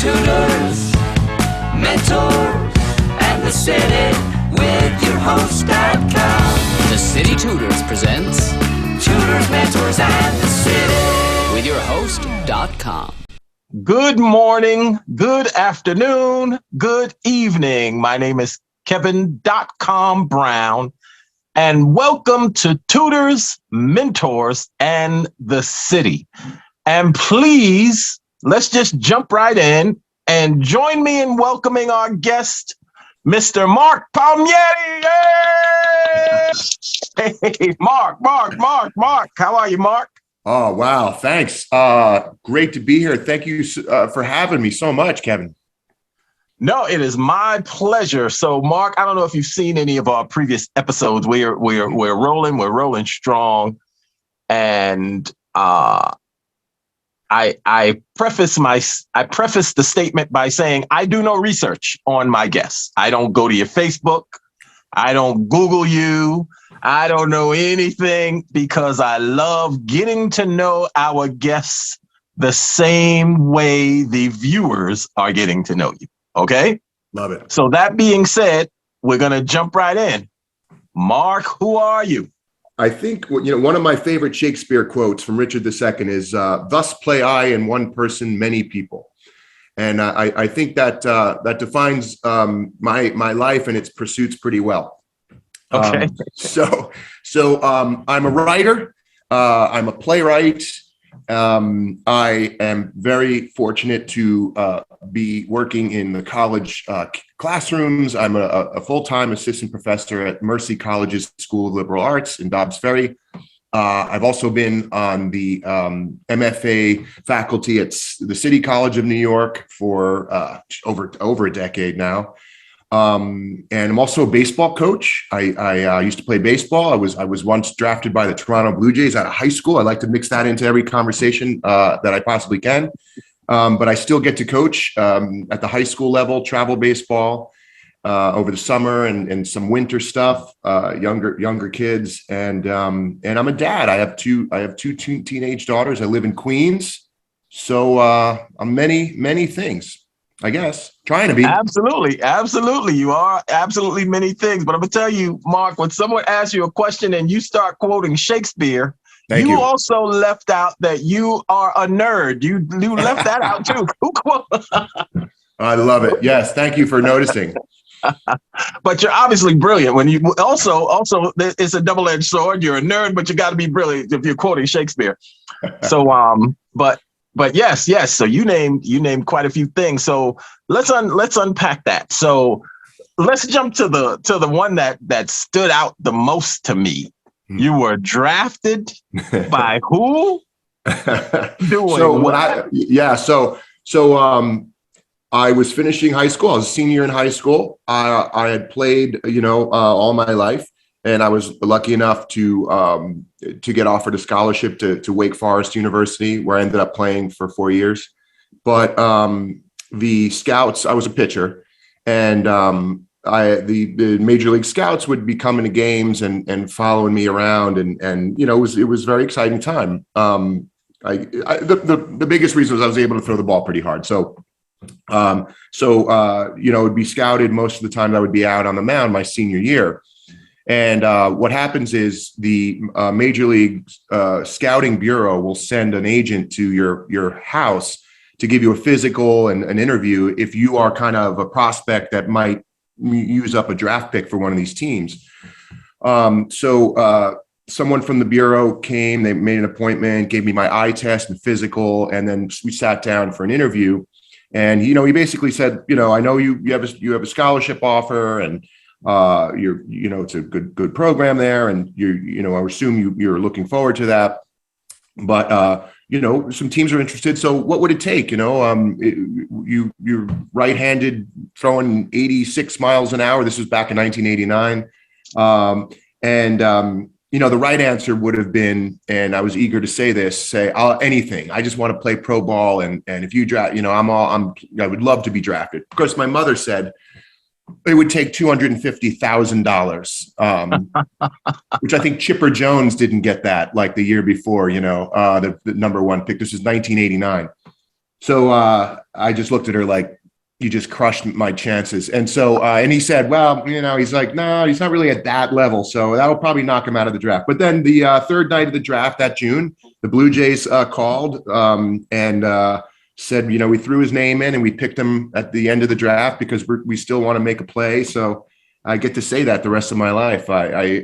tutors, mentors, and the city with your host.com. The City Tutors presents Tutors, mentors, and the city with your host.com. Good morning, good afternoon, good evening. My name is Kevin.com Brown, and welcome to Tutors, Mentors, and the City. And please, let's just jump right in and join me in welcoming our guest, Mr. Marc Palmieri. Yay! Hey, Marc. How are you, Marc? Oh, wow. Thanks. Great to be here. Thank you for having me so much, Kevin. No, it is my pleasure. So, Marc, I don't know if you've seen any of our previous episodes. We're rolling strong, and I preface the statement by saying I do no research on my guests. I don't go to your Facebook. I don't Google you. I don't know anything because I love getting to know our guests the same way the viewers are getting to know you. Okay? Love it. So that being said, we're going to jump right in. Marc, who are you? I think, one of my favorite Shakespeare quotes from Richard II is, thus play I in one person, many people. And I think that defines my life and its pursuits pretty well. Okay. So I'm a writer. I'm a playwright. I am very fortunate to be working in the college classrooms. I'm a full-time assistant professor at Mercy College's School of Liberal Arts in Dobbs Ferry. I've also been on the MFA faculty at the City College of New York for over a decade now. And I'm also a baseball coach. I used to play baseball. I was once drafted by the Toronto Blue Jays out of high school. I like to mix that into every conversation that I possibly can. But I still get to coach at the high school level, travel baseball over the summer and some winter stuff, younger kids. And I'm a dad. I have two teenage daughters. I live in Queens. So I'm many things, I guess, trying to be. Absolutely. You are absolutely many things. But I'm going to tell you, Marc, when someone asks you a question and you start quoting Shakespeare, Thank you. also left out that you are a nerd. You left that out too. I love it. Yes. Thank you for noticing. But you're obviously brilliant. When you also it's a double-edged sword. You're a nerd, but you got to be brilliant if you're quoting Shakespeare. So, but yes. So you named quite a few things. So let's unpack that. So let's jump to the one that stood out the most to me. You were drafted by who? I was finishing high school. I was a senior in high school. I had played, all my life, and I was lucky enough to get offered a scholarship to Wake Forest University, where I ended up playing for 4 years. But the scouts, I was a pitcher, and the Major League Scouts would be coming to games and following me around, and it was a very exciting time. The biggest reason was I was able to throw the ball pretty hard. So would be scouted most of the time. I would be out on the mound my senior year. And what happens is the Major League Scouting Bureau will send an agent to your house to give you a physical and an interview if you are kind of a prospect that might use up a draft pick for one of these teams. Someone from the Bureau came, they made an appointment, gave me my eye test and physical, and then we sat down for an interview. And, he basically said, I know you have a scholarship offer, and it's a good program there. And I assume you're looking forward to that, but some teams are interested. So what would it take? You're right-handed, throwing 86 miles an hour. This was back in 1989. The right answer would have been, and I was eager to say this, anything. I just want to play pro ball. And if you draft, I would love to be drafted. Of course, my mother said it would take $250,000, which I think Chipper Jones didn't get that like the year before, the number one pick. This is 1989. So I just looked at her like, you just crushed my chances. And so, and he said, well, he's like, no, he's not really at that level. So that'll probably knock him out of the draft. But then the third night of the draft that June, the Blue Jays called and said, we threw his name in and we picked him at the end of the draft because we still want to make a play. So I get to say that the rest of my life. I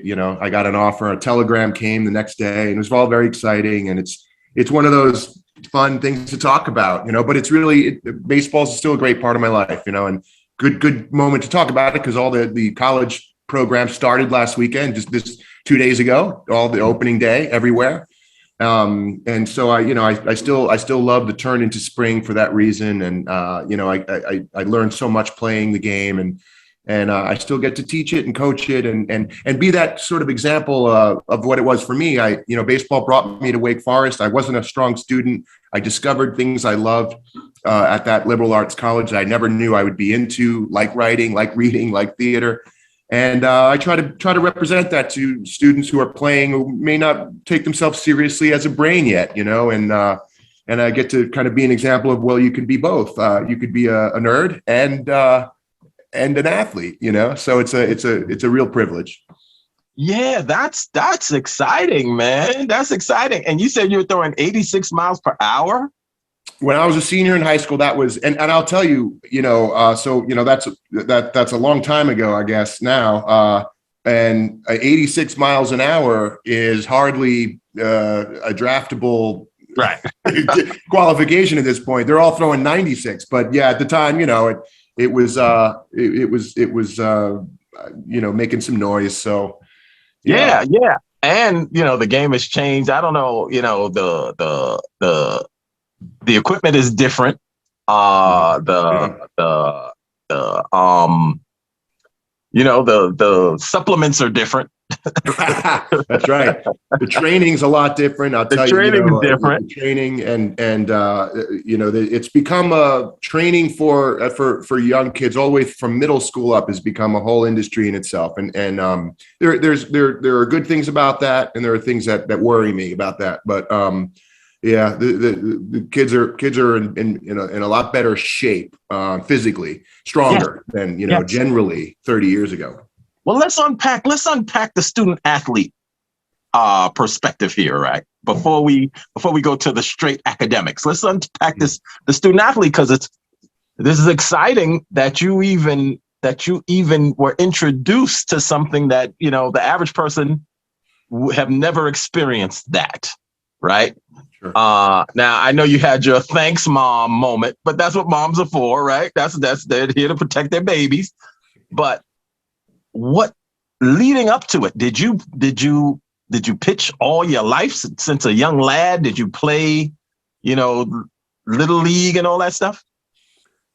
got an offer, a telegram came the next day, and it was all very exciting. And it's one of those fun things to talk about, but it's really, baseball is still a great part of my life, and good moment to talk about it because all the college programs started last weekend, just this 2 days ago, all the opening day everywhere. And so I still love the turn into spring for that reason. And, I learned so much playing the game and I still get to teach it and coach it and be that sort of example of what it was for me. Baseball brought me to Wake Forest. I wasn't a strong student. I discovered things I loved at that liberal arts college that I never knew I would be into, like writing, like reading, like theater. And I try to represent that to students who are playing, who may not take themselves seriously as a brain yet, and I get to kind of be an example of, well, you can be both. You could be a nerd and an athlete, so it's a real privilege. Yeah, that's exciting, man. That's exciting. And you said you were throwing 86 miles per hour? When I was a senior in high school, that was, and I'll tell you, that's a long time ago, I guess now. And 86 miles an hour is hardly a draftable Right. qualification at this point. They're all throwing 96, but yeah, at the time, it was making some noise. So yeah. And the game has changed. I don't know, the equipment is different. The supplements are different. That's right. The training's a lot different. I'll tell you. The training is different. The training and it's become a training for young kids all the way from middle school up has become a whole industry in itself. And there are good things about that, and there are things that worry me about that. But yeah, the kids are in a lot better shape, physically stronger than generally 30 years ago. Well, let's unpack the student athlete perspective here, right? Before we go to the straight academics, let's unpack the student athlete, because this is exciting that you even were introduced to something that the average person have never experienced that, right? Sure. Now I know you had your thanks mom moment, but that's what moms are for, right? That's they're here to protect their babies. But what leading up to it, did you pitch all your life since a young lad? Did you play, little league and all that stuff?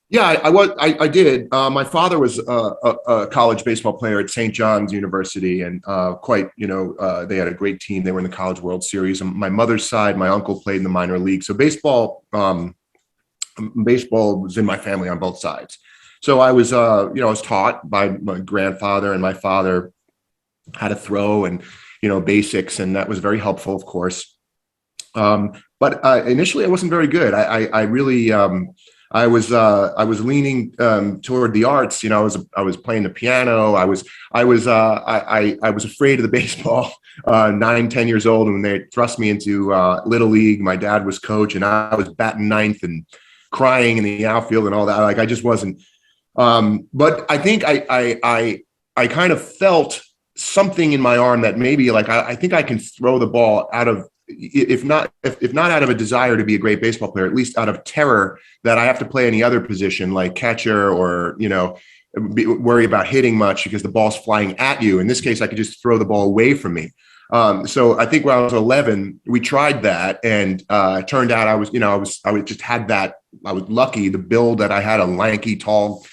Yeah, I did. My father was a college baseball player at St. John's University, and they had a great team. They were in the College World Series. And my mother's side, my uncle played in the minor league. So baseball was in my family on both sides. So I was, I was taught by my grandfather, and my father how to throw and, basics. And that was very helpful, of course. But initially I wasn't very good. I really, I was leaning toward the arts. I was playing the piano. I was afraid of the baseball. 9-10 years old, and when they thrust me into little league, my dad was coach, and I was batting ninth and crying in the outfield and all that. Like I just wasn't. But I think I kind of felt something in my arm that maybe I think I can throw the ball out of, if not out of a desire to be a great baseball player, at least out of terror that I have to play any other position like catcher or, worry about hitting much because the ball's flying at you. In this case, I could just throw the ball away from me. So I think when I was 11, we tried that, and it turned out I was just had that. I was lucky. The build that I had, a lanky, tall,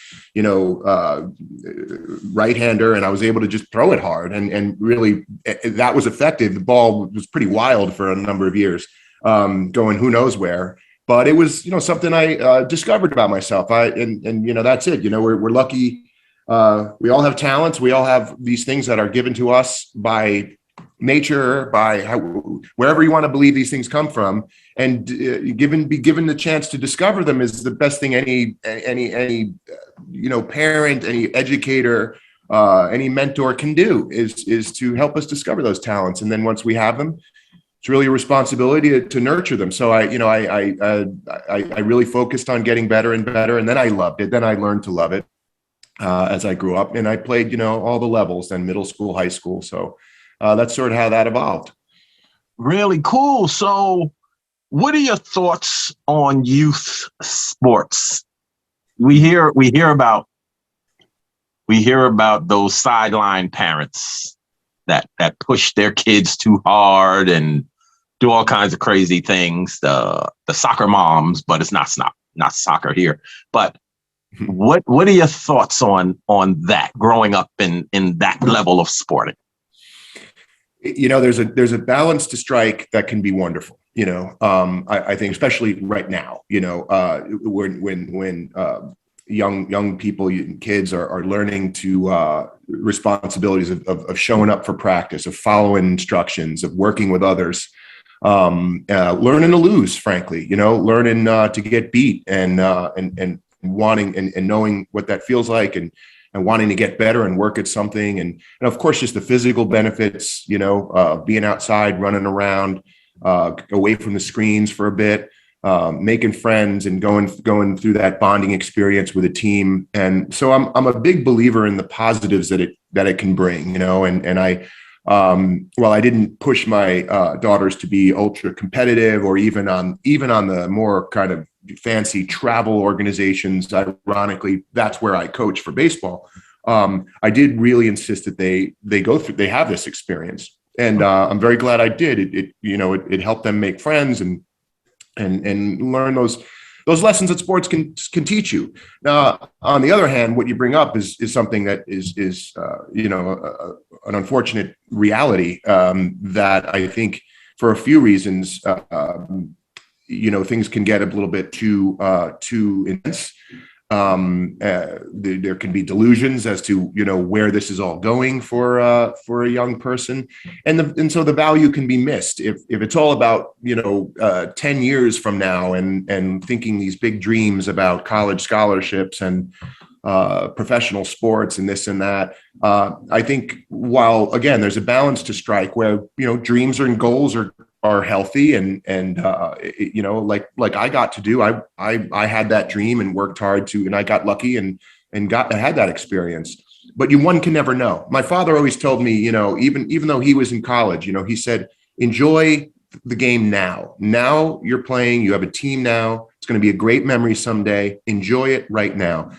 right-hander, and I was able to just throw it hard, and really that was effective. The ball was pretty wild for a number of years, going who knows where. But it was, something I discovered about myself. That's it. We're lucky. We all have talents. We all have these things that are given to us by nature, by wherever you want to believe these things come from, and be given the chance to discover them is the best thing any parent, any educator, any mentor can do is to help us discover those talents. And then once we have them, it's really a responsibility to nurture them. So I really focused on getting better and better, and then I loved it. Then I learned to love it as I grew up, and I played all the levels, then middle school, high school. So that's sort of how that evolved. Really cool. So what are your thoughts on youth sports? We hear about those sideline parents that push their kids too hard and do all kinds of crazy things. The soccer moms, but it's not soccer here. But what are your thoughts on that, growing up in that level of sporting? There's a balance to strike that can be wonderful. I think especially right now, when young people, kids are learning to responsibilities of showing up for practice, of following instructions, of working with others, learning to lose, frankly, learning to get beat and wanting and knowing what that feels like, and wanting to get better and work at something. And of course, just the physical benefits, being outside, running around, away from the screens for a bit, making friends and going through that bonding experience with a team. And so I'm a big believer in the positives that it can bring, and I, while I didn't push my daughters to be ultra competitive or even on the more kind of fancy travel organizations, ironically, that's where I coach for baseball. I did really insist that they have this experience. And I'm very glad I did. It helped them make friends and learn those lessons that sports can teach you. Now, on the other hand, what you bring up is something that is an unfortunate reality that I think for a few reasons, things can get a little bit too intense. There can be delusions as to where this is all going for a young person, and so the value can be missed if it's all about 10 years from now and thinking these big dreams about college scholarships and professional sports and this and that. I think while again there's a balance to strike where dreams and goals are healthy and like I got to do. I had that dream and worked hard and I got lucky and had that experience. But one can never know. My father always told me, even though he was in college, he said, enjoy the game now. Now you're playing, you have a team now. It's going to be a great memory someday. Enjoy it right now.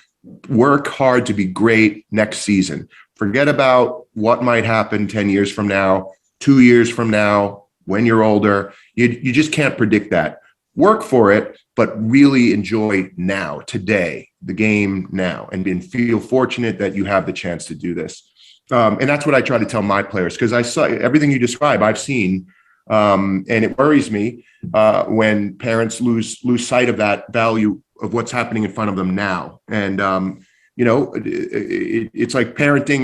Work hard to be great next season. Forget about what might happen 10 years from now, 2 years from now. When you're older, you just can't predict that. Work for it, but really enjoy now, today, the game now, and feel fortunate that you have the chance to do this. And that's what I try to tell my players, because I saw everything you describe, I've seen, and it worries me when parents lose sight of that value of what's happening in front of them now. And it's like parenting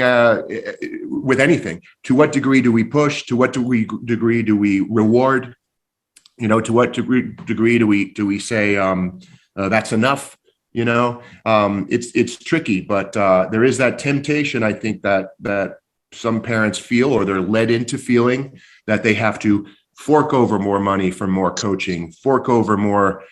with anything. To what degree do we push? To what degree do we reward? To what degree do we say that's enough? It's tricky, but there is that temptation, I think, that some parents feel, or they're led into feeling, that they have to fork over more money for more coaching, fork over more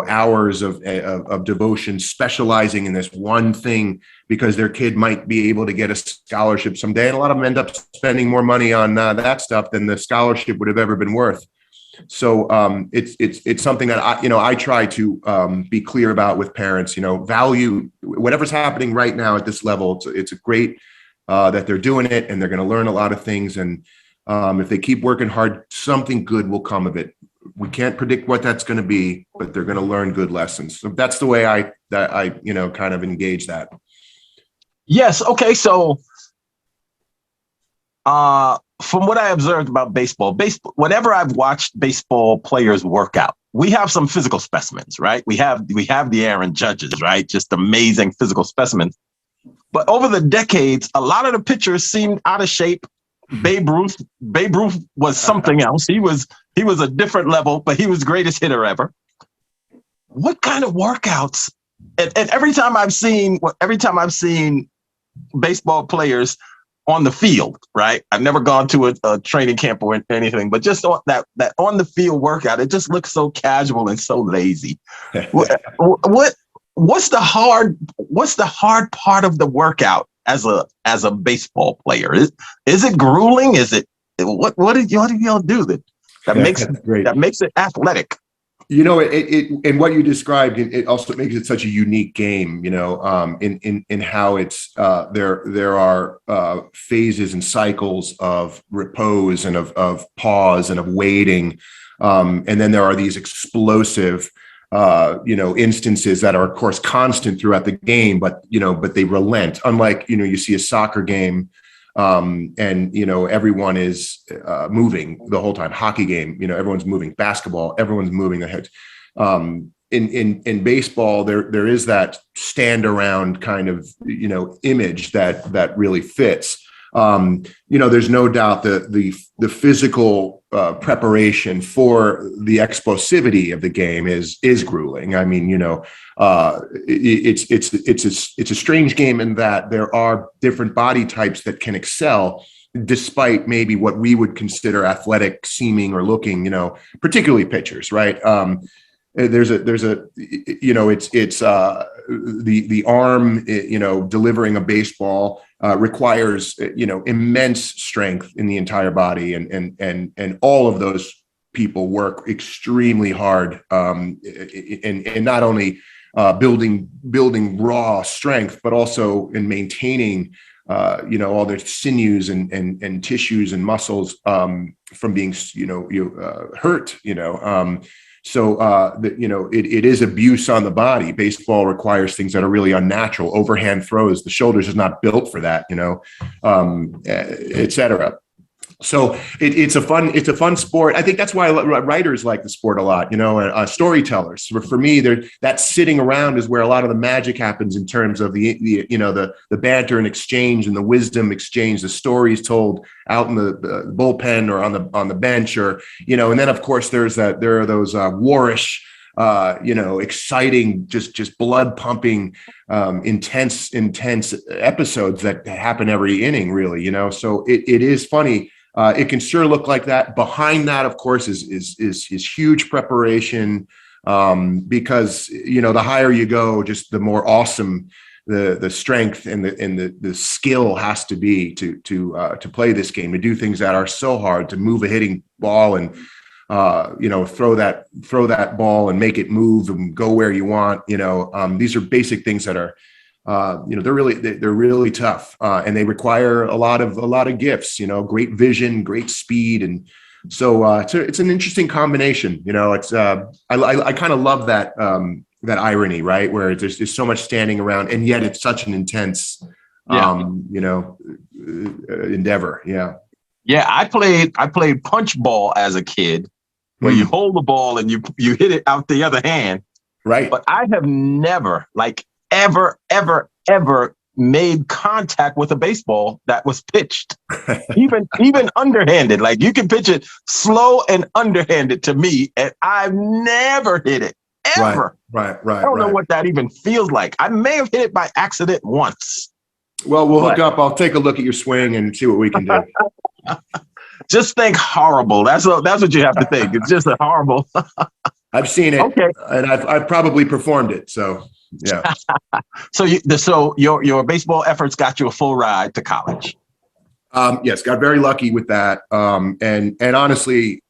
hours of devotion, specializing in this one thing because their kid might be able to get a scholarship someday. And a lot of them end up spending more money on that stuff than the scholarship would have ever been worth. So it's something that I try to be clear about with parents. Value whatever's happening right now at this level. It's a great that they're doing it, and they're going to learn a lot of things. And if they keep working hard, something good will come of it. We can't predict what that's going to be, but they're going to learn good lessons. So that's the way I kind of engage that. Yes. Okay. So, from what I observed about baseball, whenever I've watched baseball players work out, we have some physical specimens, right? We have the Aaron Judges, right? Just amazing physical specimens. But over the decades, a lot of the pitchers seemed out of shape, Babe Ruth was something else. He was a different level, but he was the greatest hitter ever. What kind of workouts? And every time I've seen baseball players on the field, right? I've never gone to a training camp or anything, but just on that on the field workout, it just looks so casual and so lazy. What's the hard part of the workout as a baseball player? Is it grueling? Is it what do y'all do that makes it athletic? You know, it and what you described, it also makes it such a unique game, you know, in how it's there are phases and cycles of repose and of pause and of waiting. And then there are these explosive, instances that are, of course, constant throughout the game, but they relent. Unlike, you see a soccer game, and everyone is moving the whole time. Hockey game, everyone's moving. Basketball, everyone's moving their heads. In baseball, there is that stand around kind of image that really fits. There's no doubt that the physical preparation for the explosivity of the game is grueling. I mean, it's a strange game in that there are different body types that can excel despite maybe what we would consider athletic seeming or looking, particularly pitchers, right? There's the arm, delivering a baseball requires, immense strength in the entire body, and all of those people work extremely hard, and not only building raw strength, but also in maintaining, all their sinews and tissues and muscles from being, hurt, So, it is abuse on the body. Baseball requires things that are really unnatural, overhand throws. The shoulders is not built for that, et cetera. So it's a fun sport. I think that's why writers like the sport a lot, storytellers. For me, that sitting around is where a lot of the magic happens in terms of the banter and exchange and the wisdom exchange, the stories told out in the bullpen or on the bench, or, and then of course there are those warish, exciting, just blood pumping, intense episodes that happen every inning, really, so it is funny. It can sure look like that. Behind that, of course, is huge preparation, because the higher you go, just the more awesome the strength and the skill has to be to play this game, to do things that are so hard, to move a hitting ball and throw that ball and make it move and go where you want. These are basic things that are. They're really tough, and they require a lot of gifts, great vision, great speed. And so, it's an interesting combination, I kind of love that irony, right? Where there's so much standing around, and yet it's such an intense, endeavor. Yeah. Yeah. I played punch ball as a kid, where you hold the ball and you hit it out the other hand. Right. But I have never, ever made contact with a baseball that was pitched, even underhanded. Like, you can pitch it slow and underhanded to me, and I've never hit it ever. Right. I don't know what that even feels like. I may have hit it by accident once. Well, we'll hook up. I'll take a look at your swing and see what we can do. Just think horrible. That's what you have to think. It's just a horrible. I've seen it, okay, and I've probably performed it. So. Yeah. So your baseball efforts got you a full ride to college. Yes, got very lucky with that. And honestly,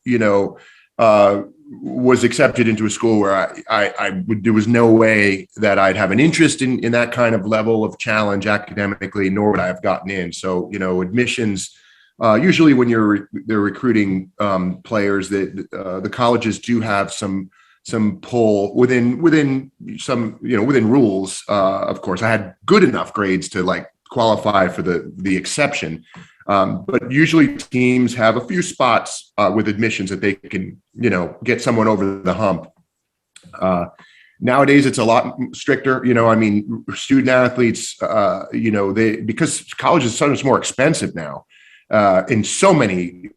was accepted into a school where there was no way that I'd have an interest in that kind of level of challenge academically, nor would I have gotten in. So, admissions, usually when they're recruiting players, that the colleges do have some pull within some, within rules. Of course, I had good enough grades to qualify for the exception. But usually teams have a few spots with admissions that they can, get someone over the hump. Nowadays, it's a lot stricter. Student athletes, because college is so much more expensive now. in so many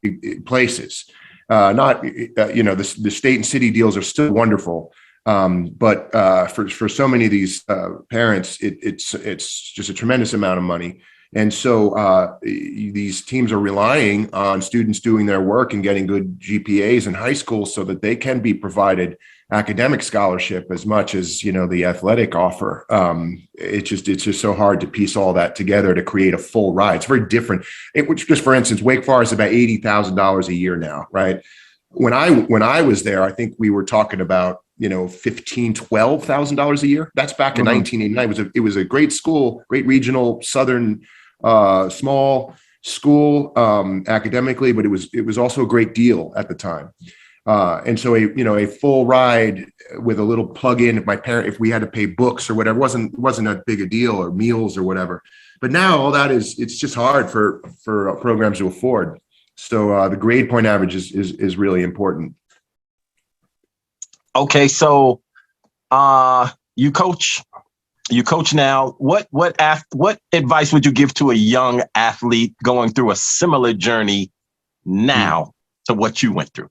places. Not, the state and city deals are still wonderful. But for so many of these parents, it's just a tremendous amount of money. And so these teams are relying on students doing their work and getting good GPAs in high school so that they can be provided academic scholarship as much as, the athletic offer. It's just so hard to piece all that together to create a full ride. It's very different. Which, just for instance, Wake Forest is about $80,000 a year now, right? When I was there, I think we were talking about, $12,000 a year. That's back in 1989. It was a great school, great regional Southern small school academically, but it was also a great deal at the time. And so a full ride with a little plug-in, if we had to pay books or whatever, wasn't that big a deal, or meals or whatever. But now all that it's just hard for programs to afford. So the grade point average is really important. Okay, so you coach now. What advice would you give to a young athlete going through a similar journey now to what you went through?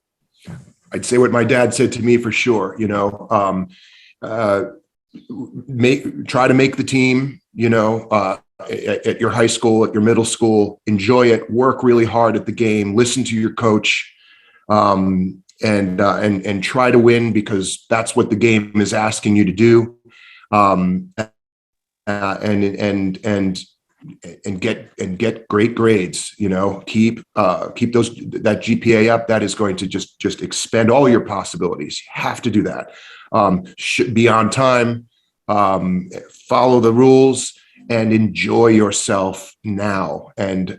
I'd say what my dad said to me for sure. Try to make the team. At your high school, at your middle school, enjoy it. Work really hard at the game. Listen to your coach. And try to win, because that's what the game is asking you to do. And get great grades. Keep that GPA up. That is going to just expand all your possibilities. You have to do that. Should be on time. Follow the rules. And enjoy yourself now. And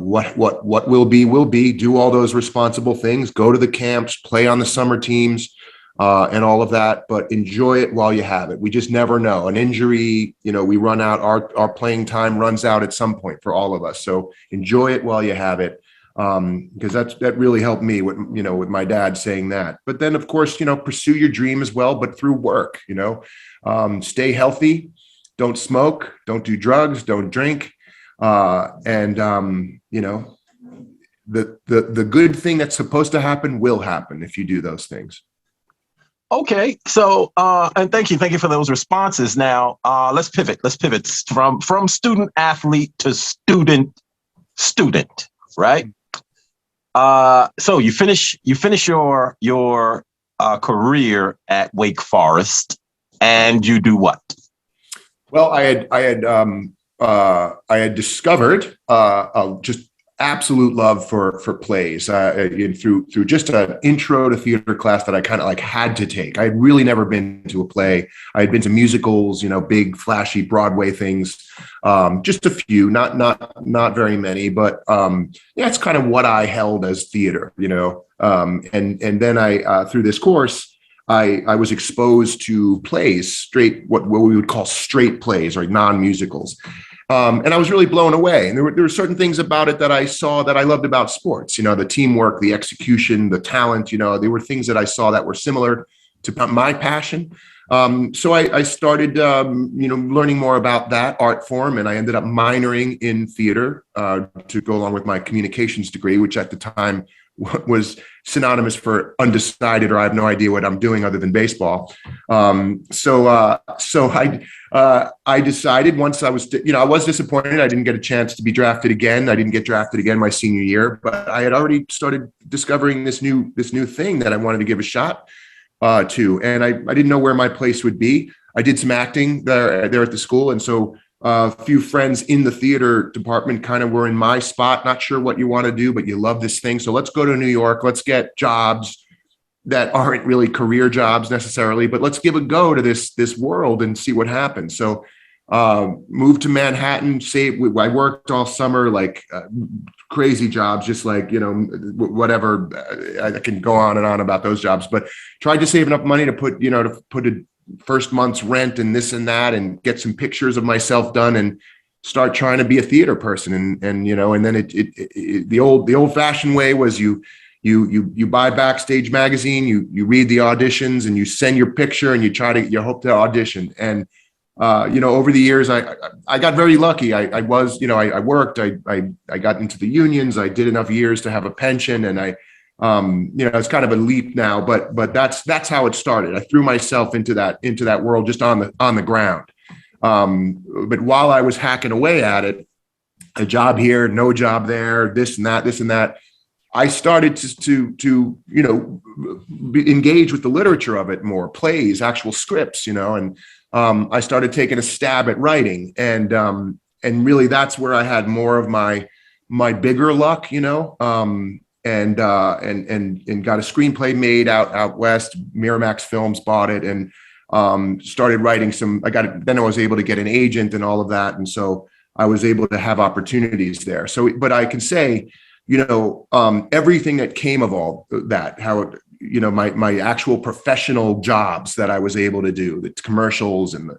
what will be. Do all those responsible things. Go to the camps. Play on the summer teams, and all of that. But enjoy it while you have it. We just never know. An injury, we run out. Our playing time runs out at some point for all of us. So enjoy it while you have it, because that really helped me with my dad saying that. But then, of course, pursue your dream as well, but through work. Stay healthy. Don't smoke, don't do drugs, don't drink. The good thing that's supposed to happen will happen if you do those things. Okay. So, and thank you for those responses. Now, let's pivot from student athlete to student, right? So you finish your career at Wake Forest, and you do what? Well, I had discovered just absolute love for plays through just an intro to theater class that I kind of had to take. I had really never been to a play. I had been to musicals, big flashy Broadway things, just a few, not very many, but it's kind of what I held as theater, and then I through this course, I was exposed to plays, what we would call straight plays, or non-musicals. And I was really blown away. And there were certain things about it that I saw that I loved about sports, the teamwork, the execution, the talent, there were things that I saw that were similar to my passion. So I started, learning more about that art form, and I ended up minoring in theater to go along with my communications degree, which at the time was synonymous for undecided, or I have no idea what I'm doing other than baseball. So I decided once I was, I was disappointed. I didn't get a chance to be drafted again. I didn't get drafted again my senior year, but I had already started discovering this new thing that I wanted to give a shot to. And I didn't know where my place would be. I did some acting there at the school. And so a few friends in the theater department kind of were in my spot, not sure what you want to do, but you love this thing. So let's go to New York. Let's get jobs that aren't really career jobs necessarily, but let's give a go to this world and see what happens. So moved to Manhattan, I worked all summer, crazy jobs, just whatever. I can go on and on about those jobs, but tried to save enough money to put a first month's rent and this and that, and get some pictures of myself done, and start trying to be a theater person. And then the old fashioned way was you buy Backstage magazine, you read the auditions, and you send your picture, and you hope to audition. And over the years, I got very lucky. I was, I worked, I got into the unions. I did enough years to have a pension, and it's kind of a leap now, but that's how it started. I threw myself into that world just on the ground. But while I was hacking away at it, a job here, no job there, this and that, I started to engage with the literature of it more, plays, actual scripts, and I started taking a stab at writing, and really that's where I had more of my bigger luck, and got a screenplay made out west. Miramax Films bought it, and started writing some. Then I was able to get an agent and all of that, and so I was able to have opportunities there. So, but I can say, everything that came of all that, how it, my actual professional jobs that I was able to do, the commercials and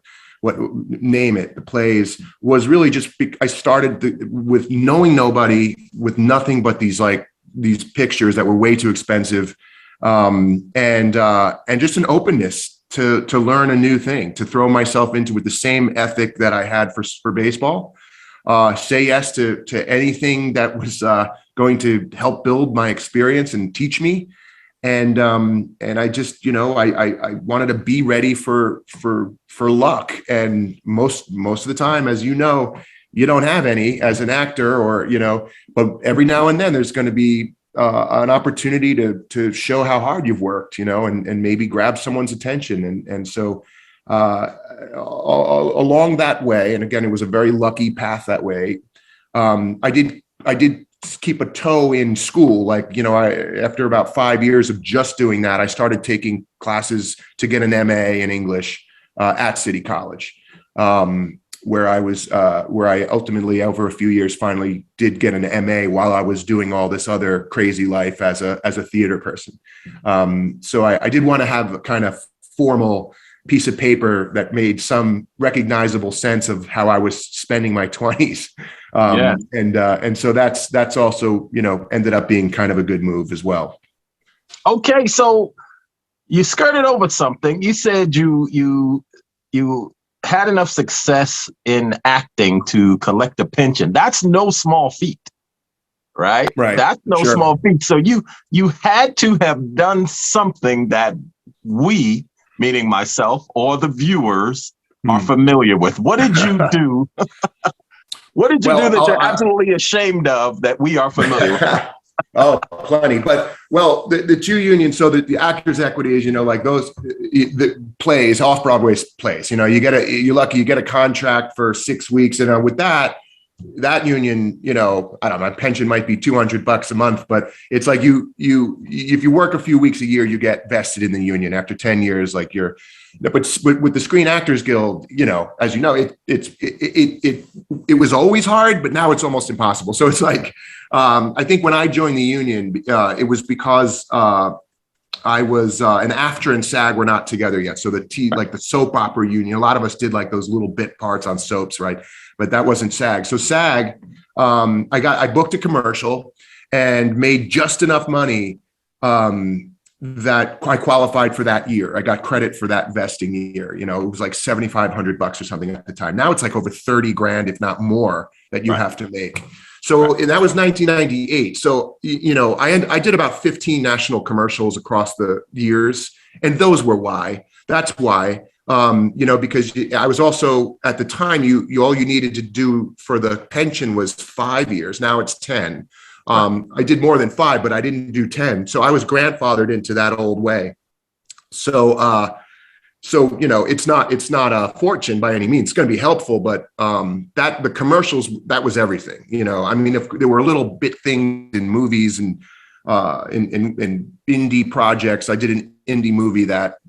the plays, was really just, I started with knowing nobody, with nothing but these pictures that were way too expensive, and just an openness to learn a new thing, to throw myself into with the same ethic that I had for baseball. Say yes to anything that was going to help build my experience and teach me. And I just, I wanted to be ready for luck. And most of the time, as you don't have any as an actor, or, but every now and then there's going to be an opportunity to show how hard you've worked, and maybe grab someone's attention. And so along that way, and again, it was a very lucky path that way. I did keep a toe in school. After about 5 years of just doing that, I started taking classes to get an MA in English at City College, where I ultimately, over a few years, finally did get an MA while I was doing all this other crazy life as a theater person. So I did want to have a kind of formal piece of paper that made some recognizable sense of how I was spending my 20s. And so that's also, ended up being kind of a good move as well. Okay. So you skirted over something. You said you had enough success in acting to collect a pension. That's no small feat, right? Right. That's no small feat. So you had to have done something that we, meaning myself or the viewers, are familiar with. What did you do? What did you do that you're absolutely ashamed of that we are familiar with? Oh, plenty. But, the two unions, so the Actors Equity is, like those the plays, off-Broadway plays, you're lucky, you get a contract for 6 weeks. And with that union, I don't know, my pension might be $200 a month, but it's like if you work a few weeks a year, you get vested in the union. After 10 years, but with the Screen Actors Guild, as you know, it was always hard, but now it's almost impossible. So it's like, I think when I joined the union, it was because I was, and AFTRA and SAG were not together yet. So the soap opera union, a lot of us did like those little bit parts on soaps, right? But that wasn't SAG. So SAG, I booked a commercial and made just enough money that I qualified for that year. I got credit for that vesting year. It was like $7,500 or something at the time. Now it's like over 30 grand, if not more, that you have to make. So and that was 1998. So, I did about 15 national commercials across the years, and those were why. That's why. Because I was also, at the time, you all you needed to do for the pension was 5 years. Now it's 10. I did more than 5, but I didn't do 10. So I was grandfathered into that old way. So it's not a fortune by any means. It's going to be helpful, but the commercials, that was everything. If there were little bit things in movies and in indie projects, I did an indie movie that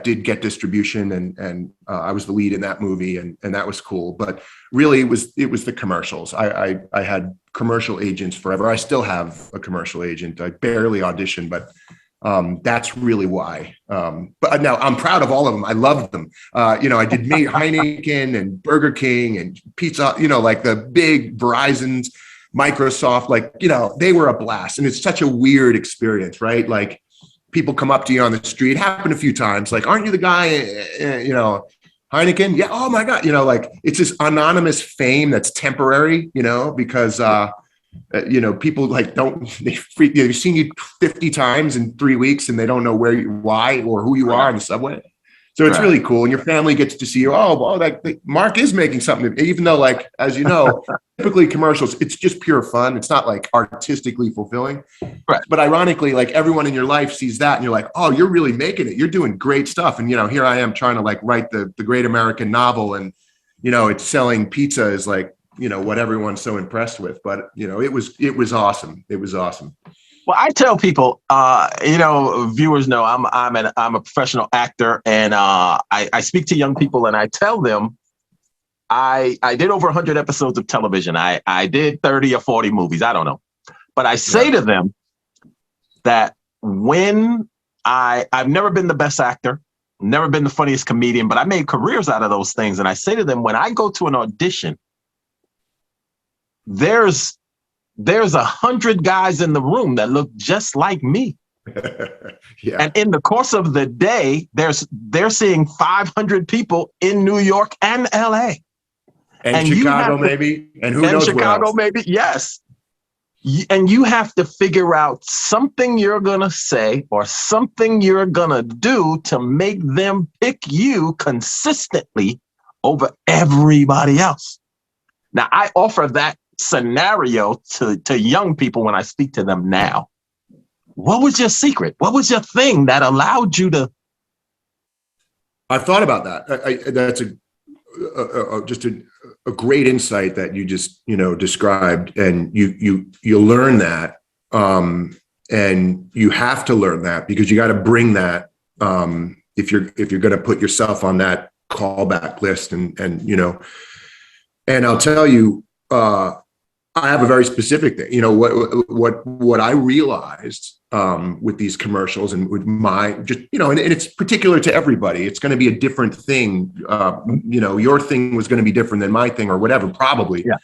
did get distribution, and I was the lead in that movie, and that was cool. But really, it was the commercials. I had commercial agents forever. I still have a commercial agent. I barely audition, but that's really why. But now I'm proud of all of them. I love them. I did Heineken and Burger King and Pizza. Like the big Verizons, Microsoft. They were a blast, and it's such a weird experience, right? Like, people come up to you on the street. Happened a few times. Like, aren't you the guy? Heineken. Yeah. Oh my God. Like it's this anonymous fame that's temporary, because, people like they've seen you 50 times in 3 weeks and they don't know why or who you are in the subway. So it's really cool. And your family gets to see you. Oh, well, Marc is making something, even though, like, as you know, typically commercials, it's just pure fun. It's not like artistically fulfilling. Right. But ironically, like everyone in your life sees that and you're like, oh, you're really making it. You're doing great stuff. And, here I am trying to like write the great American novel. And, it's selling pizza is like, what everyone's so impressed with. But, it was awesome. It was awesome. Well, I tell people, viewers know I'm a professional actor, and I speak to young people, and I tell them I did over 100 episodes of television. I did 30 or 40 movies. I don't know, but I say to them that when I've never been the best actor, never been the funniest comedian, but I made careers out of those things. And I say to them, when I go to an audition, there's 100 guys in the room that look just like me. Yeah. And in the course of the day, they're seeing 500 people in New York and LA. And Chicago, maybe. And who knows Chicago, maybe. Yes. And you have to figure out something you're going to say or something you're going to do to make them pick you consistently over everybody else. Now, I offer that scenario to young people when I speak to them now. What was your secret? What was your thing that allowed you to? I've thought about that. That's just a great insight that you just described, and you learn that, and you have to learn that because you got to bring that if you're going to put yourself on that callback list, and I'll tell you. I have a very specific thing. What I realized with these commercials and with and it's particular to everybody. It's going to be a different thing. Your thing was going to be different than my thing or whatever, probably. Yeah.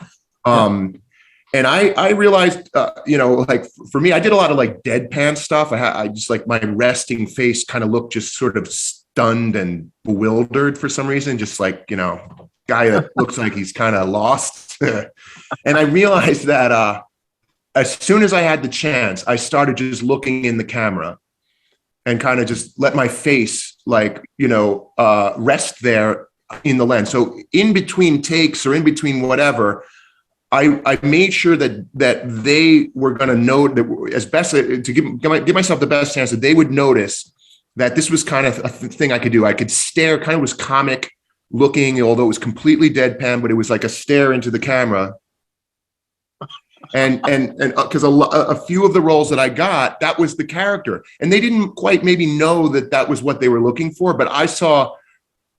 And I realized, like for me, I did a lot of like deadpan stuff. I just like my resting face kind of looked just sort of stunned and bewildered for some reason, just like, guy that looks like he's kind of lost. And I realized that as soon as I had the chance, I started just looking in the camera and kind of just let my face rest there in the lens. So in between takes or in between whatever, I made sure that they were going to know that as best to give myself the best chance that they would notice that this was kind of a thing I could do. I could stare, kind of was comic looking, although it was completely deadpan, but it was like a stare into the camera. And because a few of the roles that I got, that was the character, and they didn't quite maybe know that was what they were looking for. But I saw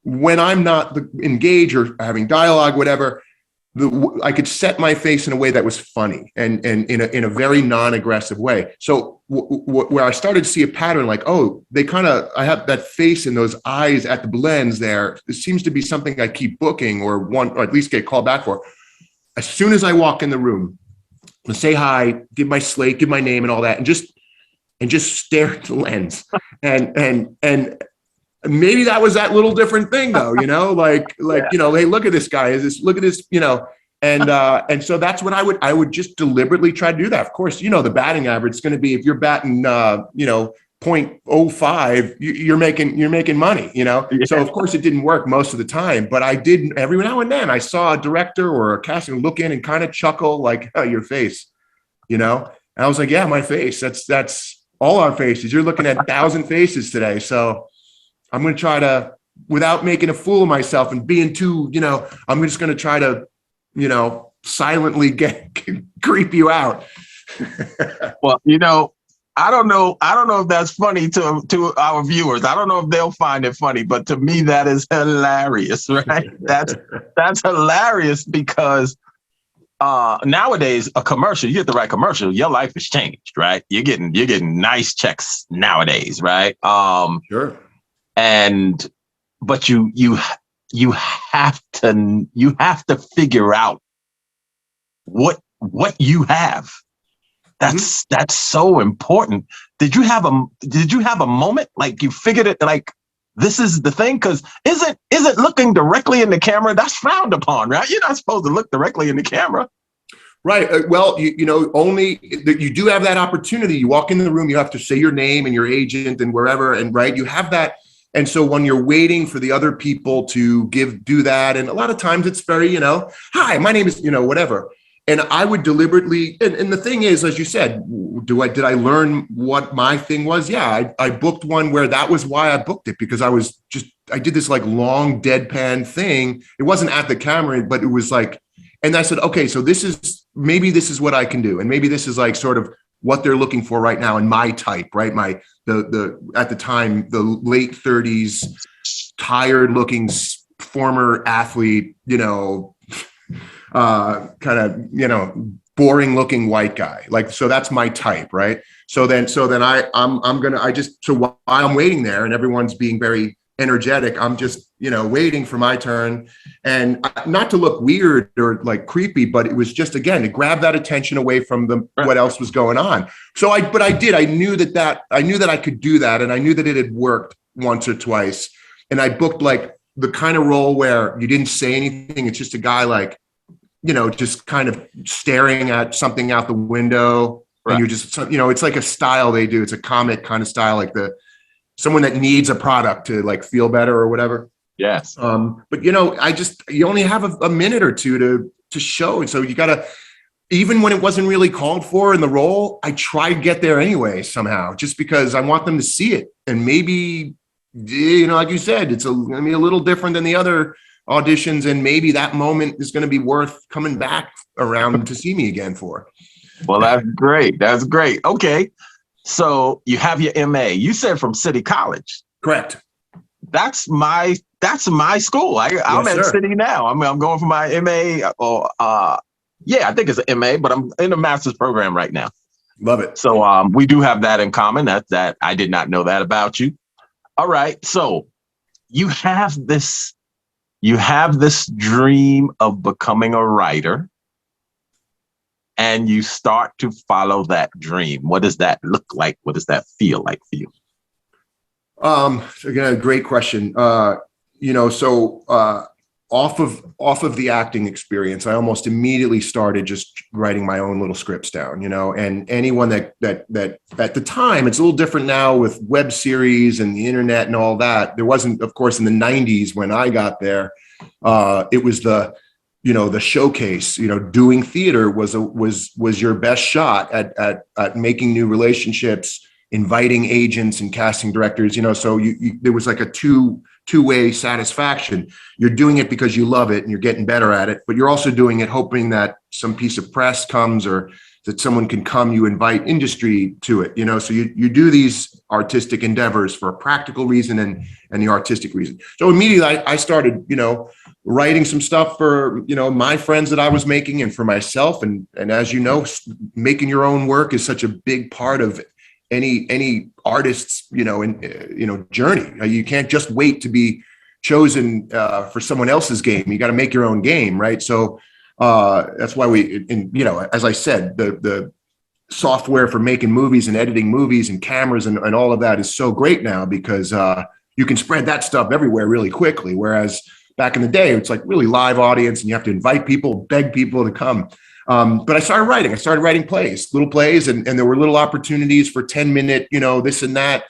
when I'm not engaged or having dialogue, whatever, I could set my face in a way that was funny and in a very non-aggressive way. So where I started to see a pattern, like, oh, I have that face and those eyes at the lens there. It seems to be something I keep booking or at least get called back for. As soon as I walk in the room, I say hi, give my slate, give my name and all that, and just stare at the lens. And maybe that was that little different thing though, hey, look at this guy, look at this, and so that's what I would just deliberately try to do that. Of course, the batting average is going to be, if you're batting, 0.05, you're making money, Yeah. So of course it didn't work most of the time, but I did every now and then I saw a director or a casting look in and kind of chuckle like, oh, your face, and I was like, yeah, my face, that's all our faces. You're looking at 1,000 faces today. So I'm going to try to, without making a fool of myself and being too, I'm just going to try to, silently creep you out. Well, I don't know if that's funny to our viewers. I don't know if they'll find it funny, but to me, that is hilarious, right? That's hilarious because nowadays, a commercial, you get the right commercial, your life has changed, right? You're getting nice checks nowadays, right? Sure. But you have to figure out what you have. That's so important. Did you have a moment like you figured it, like this is the thing? Because isn't looking directly in the camera, that's frowned upon, right? You're not supposed to look directly in the camera. Right. Well, only you do have that opportunity. You walk in the room, you have to say your name and your agent and wherever, and right, you have that. And so when you're waiting for the other people to do that, and a lot of times it's very, hi, my name is, whatever. And I would deliberately, and the thing is, as you said, did I learn what my thing was? Yeah, I booked one where that was why I booked it, because I did this like long deadpan thing. It wasn't at the camera, but it was like, and I said, okay, so maybe this is what I can do. And maybe this is like sort of what they're looking for right now in my type, right? At the time, the late 30s, tired looking former athlete, kind of, boring looking white guy. Like, so that's my type. Right. So then while I'm waiting there and everyone's being very energetic, I'm just, waiting for my turn, and not to look weird or like creepy, but it was just, again, to grab that attention away from what else was going on. So I knew that I could do that. And I knew that it had worked once or twice. And I booked like the kind of role where you didn't say anything. It's just a guy like, just kind of staring at something out the window. Right. And you're just, it's like a style they do. It's a comic kind of style, like someone that needs a product to like feel better or whatever. Yes. But you only have a minute or two to show. And so you gotta, even when it wasn't really called for in the role, I try to get there anyway, somehow, just because I want them to see it. And maybe, like you said, it's gonna be a little different than the other auditions. And maybe that moment is going to be worth coming back around to see me again for. Well, that's great. That's great. Okay. So you have your MA. You said from City College. Correct. That's my school. I'm at City now. I'm going for my MA. I think it's an MA, but I'm in a master's program right now. Love it. So we do have that in common. That I did not know that about you. All right. So you have this dream of becoming a writer, and you start to follow that dream. What does that look like? What does that feel like for you? Again, a great question. Off of the acting experience, I almost immediately started just writing my own little scripts down, and anyone that at the time, it's a little different now with web series and the internet and all that. There wasn't, of course, in the 90s when I got there, it was the showcase, doing theater was your best shot at making new relationships, inviting agents and casting directors, so there was like a two-way satisfaction. You're doing it because you love it and you're getting better at it, but you're also doing it hoping that some piece of press comes or that someone can come, you invite industry to it, so you do these artistic endeavors for a practical reason and the artistic reason. So immediately I started, writing some stuff for, my friends that I was making and for myself. And as you know, making your own work is such a big part of any artist's, journey. You can't just wait to be chosen for someone else's game. You got to make your own game. Right. So that's why as I said, the software for making movies and editing movies and cameras and all of that is so great now, because you can spread that stuff everywhere really quickly. Whereas back in the day, it's like really live audience and you have to invite people, beg people to come. But I started writing plays, little plays, and there were little opportunities for 10-minute, this and that,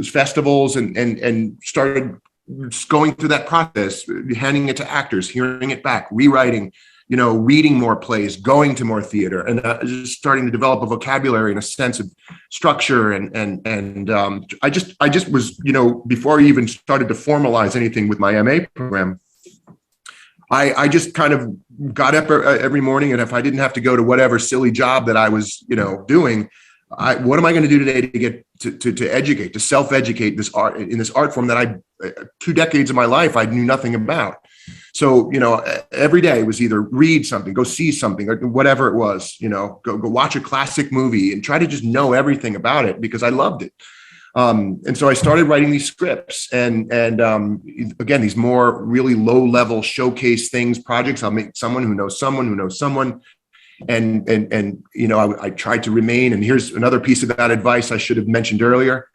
festivals, and started going through that process, handing it to actors, hearing it back, rewriting, reading more plays, going to more theater, and just starting to develop a vocabulary and a sense of structure. And I just was, before I even started to formalize anything with my MA program, I just kind of got up every morning, and if I didn't have to go to whatever silly job that I was, doing, what am I going to do today to get to educate, to self-educate this art in this art form that 2 decades of my life I knew nothing about. So, every day was either read something, go see something, or whatever it was, go watch a classic movie and try to just know everything about it because I loved it. And so I started writing these scripts and again, these more really low level showcase things, projects. I'll make someone who knows someone who knows someone. And I tried to remain, and here's another piece of that advice I should have mentioned earlier: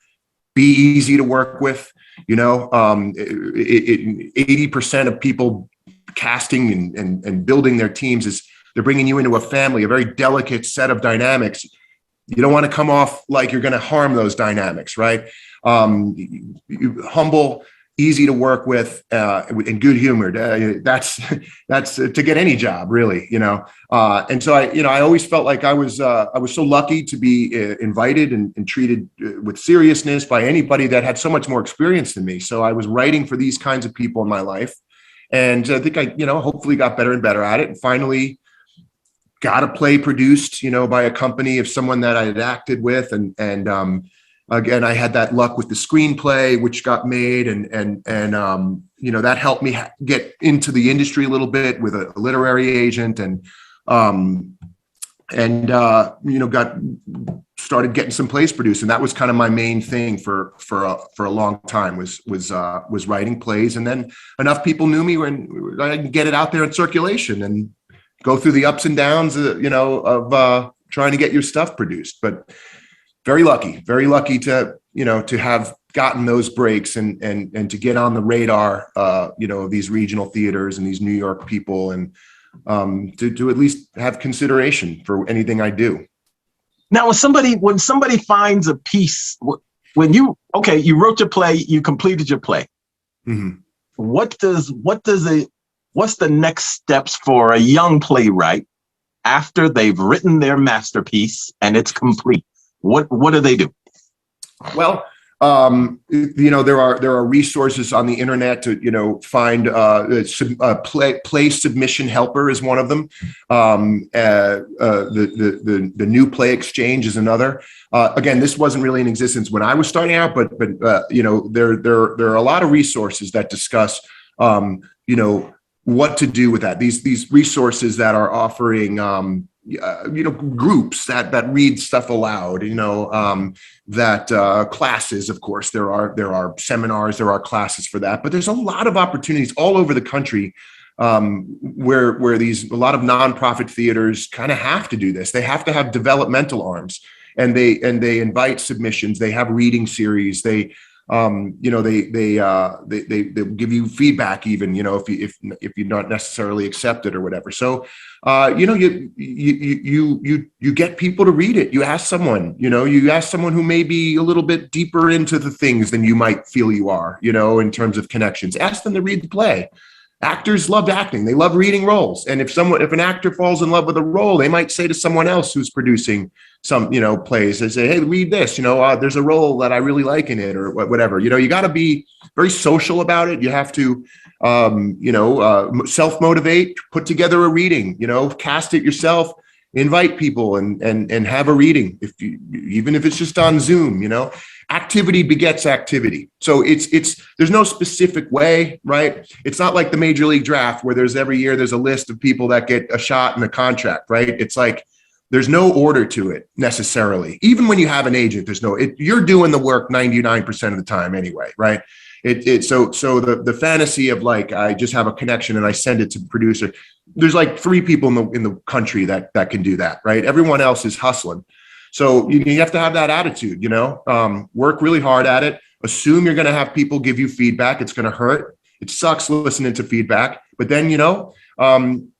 be easy to work with. 80% of people casting and building their teams is they're bringing you into a family, a very delicate set of dynamics. You don't want to come off like you're going to harm those dynamics, right? Humble, easy to work with, and good humored. That's to get any job, really, And so I always felt like I was so lucky to be invited and treated with seriousness by anybody that had so much more experience than me. So I was writing for these kinds of people in my life, and I think I hopefully got better and better at it, and finally got a play produced, by a company of someone that I had acted with, and again, I had that luck with the screenplay, which got made, and that helped me get into the industry a little bit with a literary agent, and got started getting some plays produced, and that was kind of my main thing for a long time was writing plays, and then enough people knew me when I could get it out there in circulation and go through the ups and downs, of trying to get your stuff produced, but. Very lucky to have gotten those breaks and to get on the radar, of these regional theaters and these New York people, and to at least have consideration for anything I do. Now, when somebody finds a piece, when you wrote your play, you completed your play. Mm-hmm. What's the next steps for a young playwright after they've written their masterpiece and it's complete? What do they do? Well, there are resources on the internet to find play submission helper is one of them. The new play exchange is another. Again, this wasn't really in existence when I was starting out, but there are a lot of resources that discuss what to do with that. These resources that are offering groups that read stuff aloud, classes, of course, there are seminars, there are classes for that, but there's a lot of opportunities all over the country, where a lot of nonprofit theaters kind of have to do this. They have to have developmental arms, and they invite submissions. They have reading series. They they give you feedback, even, if you're not necessarily accepted or whatever. So, you get people to read it. You ask someone, who may be a little bit deeper into the things than you might feel you are, in terms of connections. Ask them to read the play. Actors love acting. They love reading roles. And if an actor falls in love with a role, they might say to someone else who's producing some, plays, they say, hey, read this, there's a role that I really like in it, or whatever. You got to be very social about it. You have to, self-motivate, put together a reading, cast it yourself, invite people and have a reading. Even if it's just on Zoom, activity begets activity. So there's no specific way, right? It's not like the Major League Draft where every year there's a list of people that get a shot in a contract, right? It's like, there's no order to it necessarily. Even when you have an agent, you're doing the work 99% of the time anyway, right? So the fantasy of like, I just have a connection and I send it to the producer. There's like 3 people in the country that can do that, right? Everyone else is hustling. So you have to have that attitude, work really hard at it. Assume you're going to have people give you feedback. It's going to hurt. It sucks listening to feedback, but then,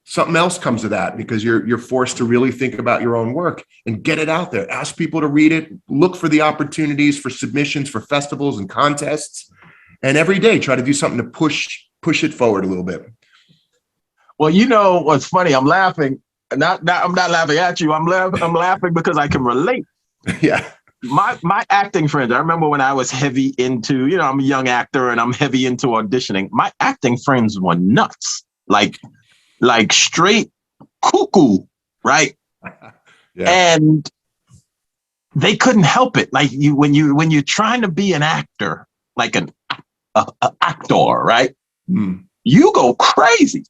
something else comes to that, because you're forced to really think about your own work and get it out there. Ask people to read it. Look for the opportunities for submissions for festivals and contests, and every day try to do something to push it forward a little bit. Well, what's funny? I'm laughing. I'm not laughing at you. I'm laughing because I can relate. Yeah. My acting friends, I remember when I was heavy into, I'm a young actor and I'm heavy into auditioning. My acting friends were nuts. Like straight cuckoo, right? Yeah. And they couldn't help it. Like when you're trying to be an actor, like an actor, right? Mm. You go crazy.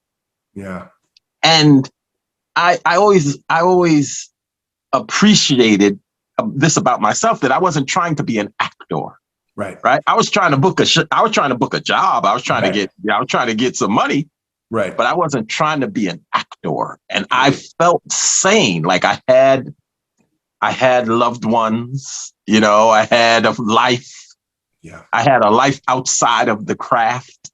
Yeah. And I always appreciated this about myself, that I wasn't trying to be an actor. Right. I was trying to book a job. I was trying to get some money. Right. But I wasn't trying to be an actor. And I felt sane. Like I had loved ones, I had a life. Yeah. I had a life outside of the craft.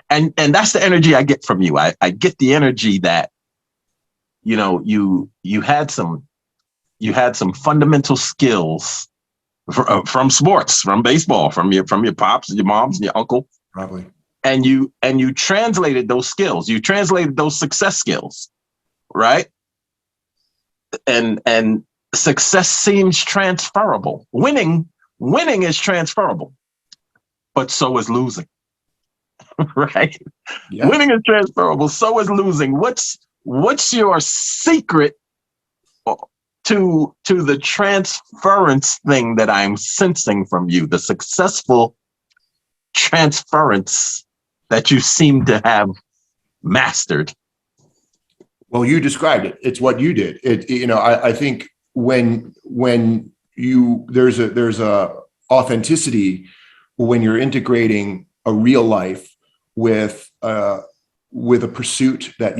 And that's the energy I get from you. I get the energy that, you know, you had some fundamental skills from sports, from baseball, from your pops, your moms, and your uncle. Probably. And you translated those skills. You translated those success skills, right? And success seems transferable. Winning is transferable, but so is losing. Right? Yeah. Winning is transferable, so is losing. What's your secret to the transference thing that I'm sensing from you, the successful transference that you seem to have mastered? Well, you described it. It's what you did. I think when there's a authenticity when you're integrating a real life with a pursuit that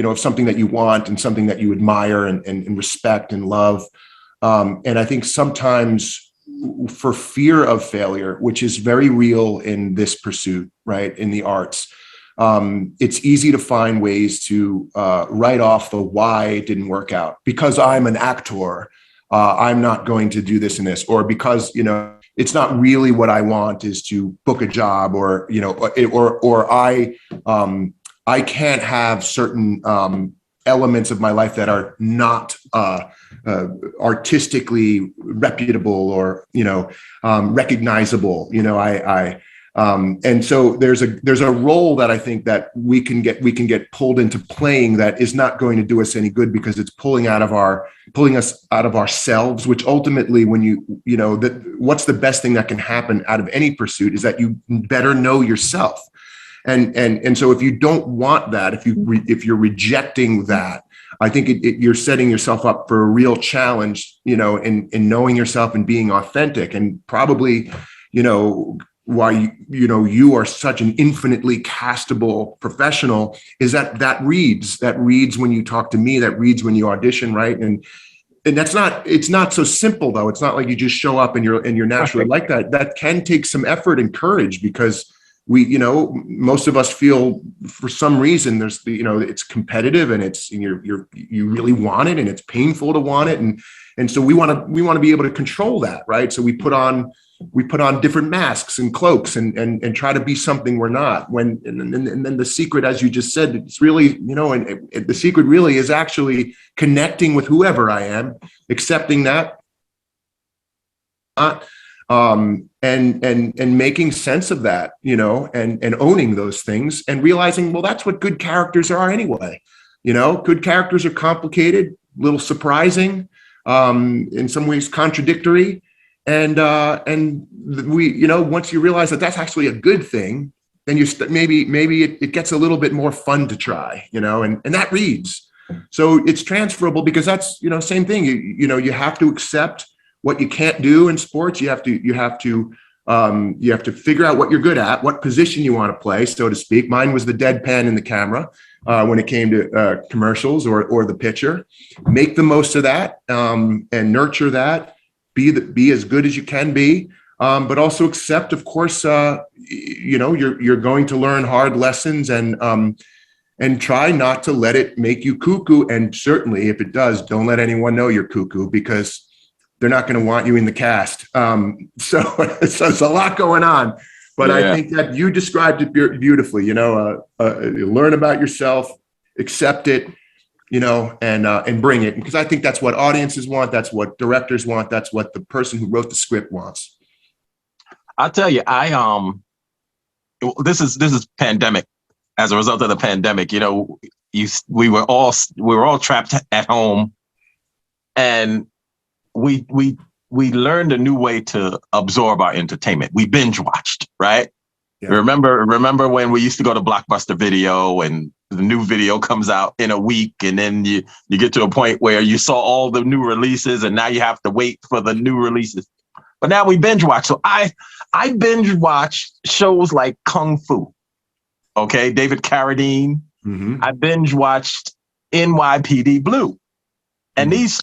of something that you want and something that you admire and respect and love. And I think sometimes for fear of failure, which is very real in this pursuit, right, in the arts, it's easy to find ways to write off the why it didn't work out. Because I'm an actor, I'm not going to do this and this, or because, it's not really what I want is to book a job, or I can't have certain elements of my life that are not artistically reputable or recognizable. And so there's a role that I think that we can get pulled into playing that is not going to do us any good, because it's pulling us out of ourselves, which ultimately, when what's the best thing that can happen out of any pursuit is that you better know yourself. And so if you don't want that, if you're rejecting that, I think you're setting yourself up for a real challenge, in knowing yourself and being authentic. And probably, why you are such an infinitely castable professional is that reads when you talk to me, that reads when you audition, right? And it's not so simple, though. It's not like you just show up and you're naturally like that. That can take some effort and courage, because most of us feel for some reason it's competitive, and you really want it, and it's painful to want it. And so we want to be able to control that, right? So we put on different masks and cloaks and try to be something we're not. And then the secret, as you just said, it's really, the secret really is actually connecting with whoever I am, accepting that, and making sense of that, and owning those things and realizing, well, that's what good characters are anyway. Good characters are complicated, a little surprising, in some ways contradictory. And we, once you realize that that's actually a good thing, then maybe it gets a little bit more fun to try, and that reads. So it's transferable, because that's, same thing. You have to accept what you can't do in sports. You have to figure out what you're good at, what position you want to play, so to speak. Mine was the deadpan in the camera when it came to commercials or the pitcher. Make the most of that, and nurture that. Be as good as you can be, but also accept, of course, you're going to learn hard lessons, and try not to let it make you cuckoo. And certainly, if it does, don't let anyone know you're cuckoo, because they're not going to want you in the cast. So it's a lot going on, but yeah. I think that you described it beautifully. Learn about yourself, accept it, and bring it, because I think that's what audiences want. That's what directors want. That's what the person who wrote the script wants. I'll tell you, this is pandemic. As a result of the pandemic, we were all trapped at home, and we learned a new way to absorb our entertainment. We binge watched, right? Yeah. Remember when we used to go to Blockbuster Video, and the new video comes out in a week, and then you get to a point where you saw all the new releases, and now you have to wait for the new releases. But now we binge watch. So I binge watched shows like Kung Fu. Okay, David Carradine. Mm-hmm. I binge watched NYPD Blue, and these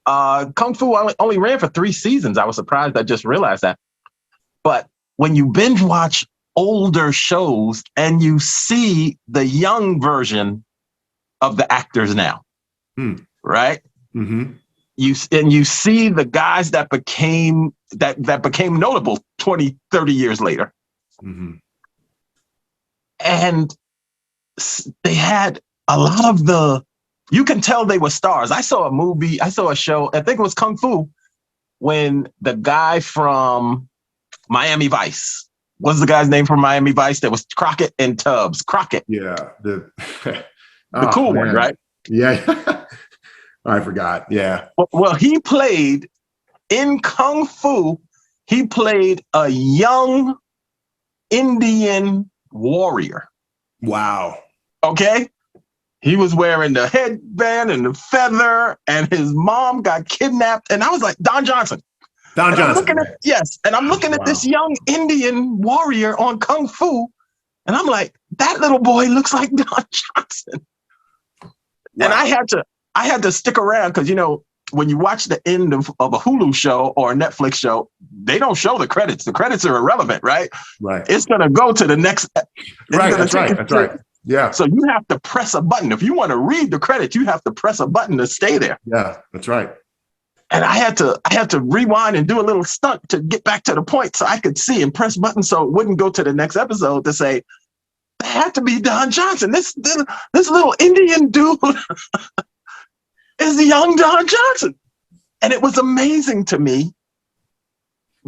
Kung Fu only ran for 3 seasons. I was surprised. I just realized that. But when you binge watch older shows and you see the young version of the actors now, right? Mm-hmm. You see the guys that became notable 20, 30 years later. Mm-hmm. And they had a lot of you can tell they were stars. I saw a show, I think it was Kung Fu, when the guy from Miami Vice, what's the guy's name from Miami Vice? That was Crockett and Tubbs. Crockett. Yeah. The cool one, right? Yeah. I forgot. Yeah. Well, he played in Kung Fu, he played a young Indian warrior. Wow. Okay. He was wearing the headband and the feather, and his mom got kidnapped. And I was like, Don Johnson. Don Johnson. And I'm looking at this young Indian warrior on Kung Fu, and I'm like, that little boy looks like Don Johnson. Wow. And I had to stick around because, you know, when you watch the end of a Hulu show or a Netflix show, they don't show the credits. The credits are irrelevant, right? Right. It's going to go to the next. Right. That's right. Yeah. So you have to press a button. If you want to read the credits, you have to press a button to stay there. Yeah, that's right. And I had to rewind and do a little stunt to get back to the point so I could see and press buttons so it wouldn't go to the next episode to say, that had to be Don Johnson. This little Indian dude is the young Don Johnson. And it was amazing to me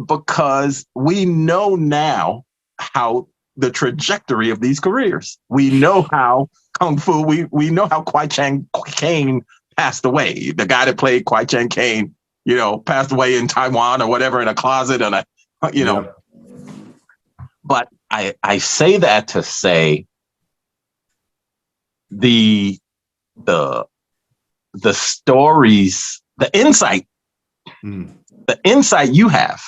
because we know now how the trajectory of these careers. We know how Kung Fu, we know how Kwai Chang Caine passed away. The guy that played Kwai Chang Caine, you know, passed away in Taiwan or whatever in a closet and know. But I say that to say the stories, the insight you have.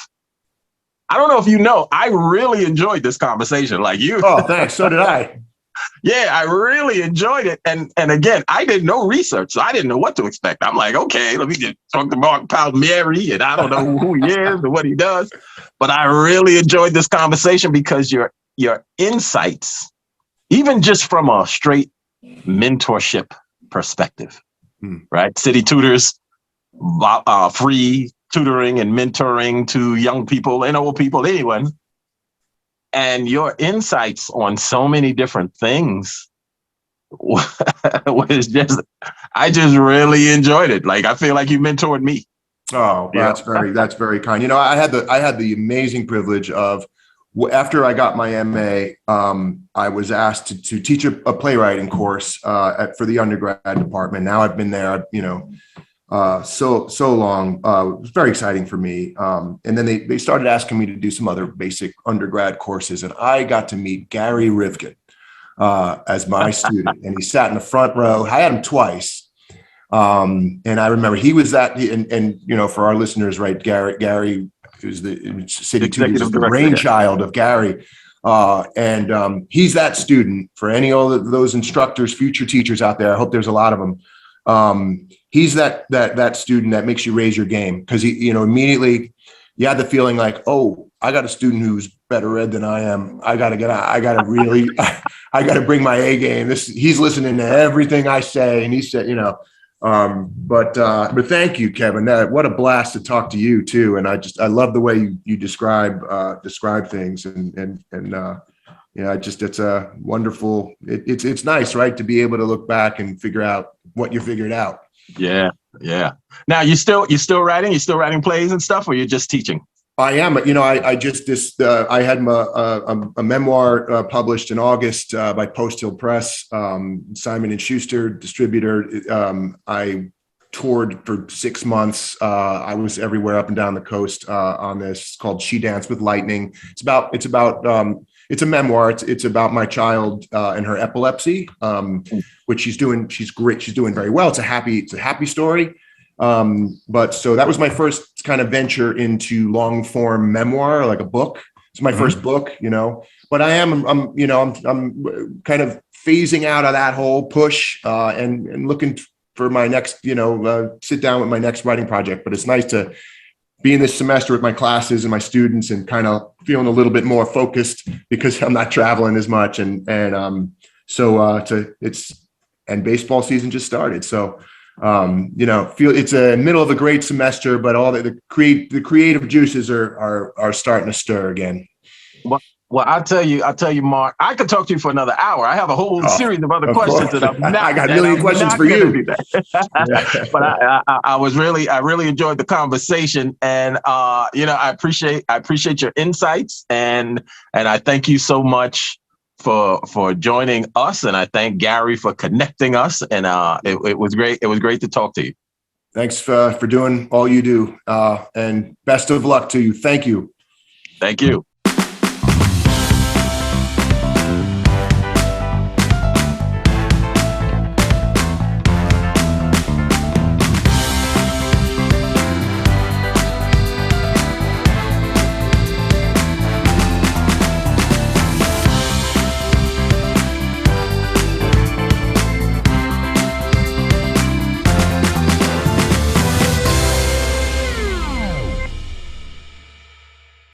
I don't know if you know, I really enjoyed this conversation like you. Oh, thanks. So did I. Yeah, I really enjoyed it. And again, I did no research, so I didn't know what to expect. I'm like, okay, let me just talk to Marc Palmieri, and I don't know who he is or what he does. But I really enjoyed this conversation because your insights, even just from a straight mentorship perspective, right? City Tutors, free tutoring and mentoring to young people and old people, anyone. And your insights on so many different things was I just really enjoyed it. Like, I feel like you mentored me. Oh, that's very kind. You know, I had the amazing privilege of, after I got my MA, I was asked to teach a playwriting course for the undergrad department. Now I've been there, so long. It was very exciting for me. And then they started asking me to do some other basic undergrad courses, and I got to meet Gary Rivkin as my student, and he sat in the front row. I had him twice. And I remember he was and for our listeners, right, Gary who's the city tutors, the brainchild of Gary. And he's that student for any of those instructors, future teachers out there. I hope there's a lot of them. He's that student that makes you raise your game, because he, immediately you had the feeling like, oh, I got a student who's better read than I am. I got to bring my A game. He's listening to everything I say. And he said, but thank you, Kevin. What a blast to talk to you too. And I love the way you describe things it's a wonderful, it's nice, right, to be able to look back and figure out what you figured out. Yeah. Now you're still writing plays and stuff, or you're just teaching? I am. I had a memoir published in August by Post Hill Press, Simon & Schuster distributor. I toured for 6 months. I was everywhere up and down the coast on this. It's called She Danced with Lightning. It's a memoir. It's about my child and her epilepsy, which she's doing. She's great. She's doing very well. It's a happy story. But so that was my first kind of venture into long form memoir, like a book. It's my first book, but I'm kind of phasing out of that whole push, and looking for my next, sit down with my next writing project. But it's nice to being this semester with my classes and my students and kind of feeling a little bit more focused because I'm not traveling as much. And baseball season just started. So, feel it's a middle of a great semester, but all the creative juices are starting to stir again. Well, I'll tell you, Mark, I could talk to you for another hour. I have a whole series of other questions that I'm not. I got a million questions for you. But I really enjoyed the conversation, and I appreciate your insights, and I thank you so much for joining us, and I thank Gary for connecting us, and it was great. It was great to talk to you. Thanks for doing all you do, and best of luck to you. Thank you. Thank you.